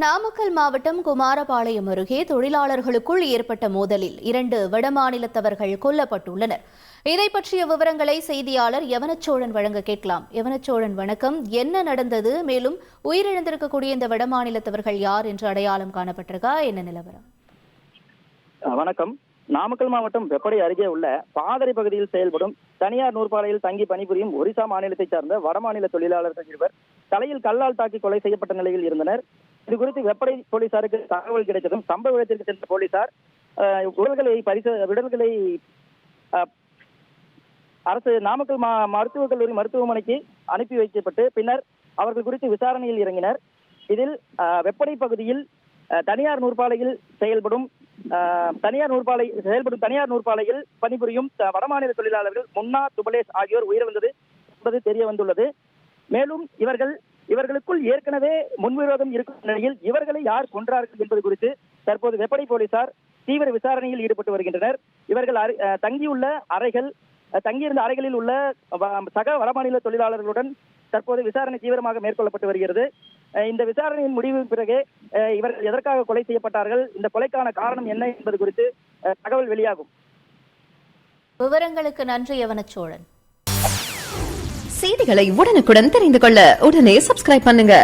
நாமக்கல் மாவட்டம் குமாரபாளையம் அருகே தொழிலாளர்களுக்குள் ஏற்பட்ட மோதலில் 2 வடமாநிலத்தவர்கள் கொல்லப்பட்டுள்ளனர். இதை பற்றிய விவரங்களை செய்தியாளர் யவனச்சோழன் வழங்க கேட்கலாம். யவனச்சோழன், வணக்கம். என்ன நடந்தது? மேலும் உயிரிழந்திருக்கக்கூடிய இந்த வடமாநிலத்தவர்கள் யார் என்று அடையாளம் காணப்பட்டிருக்கா? என்ன நிலவரம்? வணக்கம். நாமக்கல் மாவட்டம் வெப்படை அருகே உள்ள பாதரை பகுதியில் செயல்படும் தனியார் நூற்பாலையில் தங்கி பணிபுரியும் ஒரிசா மாநிலத்தைச் சார்ந்த வடமாநில தொழிலாளர்கள் இருவர் தலையில் கல்லால் தாக்கி கொலை செய்யப்பட்ட நிலையில் இருந்தனர். இது குறித்து வெப்படை போலீசாருக்கு தகவல் கிடைத்ததும் சம்பவ இடத்திற்கு சென்ற போலீசார் உடல்களை அரசு நாமக்கல் மருத்துவக் கல்லூரி மருத்துவமனைக்கு அனுப்பி வைக்கப்பட்டு பின்னர் அவர்கள் குறித்து விசாரணையில் இறங்கினர். இதில் வெப்படை பகுதியில் தனியார் நூற்பாலையில் பணிபுரியும் வடமாநில தொழிலாளர்கள் முன்னா துபலேஷ் ஆகியோர் உயிரிழந்தது என்பது தெரிய வந்துள்ளது. மேலும் இவர்களுக்குள் ஏற்கனவே முன்விரோதம் இருக்கும் நிலையில் இவர்களை யார் கொன்றார்கள் என்பது குறித்து தற்போது வெப்படை போலீசார் தீவிர விசாரணையில் ஈடுபட்டு வருகின்றனர். இவர்கள் தங்கியிருந்த அறைகளில் உள்ள சக வடமாநில தொழிலாளர்களுடன் தற்போது விசாரணை தீவிரமாக மேற்கொள்ளப்பட்டு வருகிறது. இந்த விசாரணையின் முடிவின் பிறகு இவர்கள் எதற்காக கொலை செய்யப்பட்டார்கள், இந்த கொலைக்கான காரணம் என்ன என்பது குறித்து தகவல் வெளியாகும். விவரங்களுக்கு நன்றி யவனச்சோழன். செய்திகளை உடனுக்குடன் தெரிந்து கொள்ள உடனே சப்ஸ்கிரைப் பண்ணுங்க.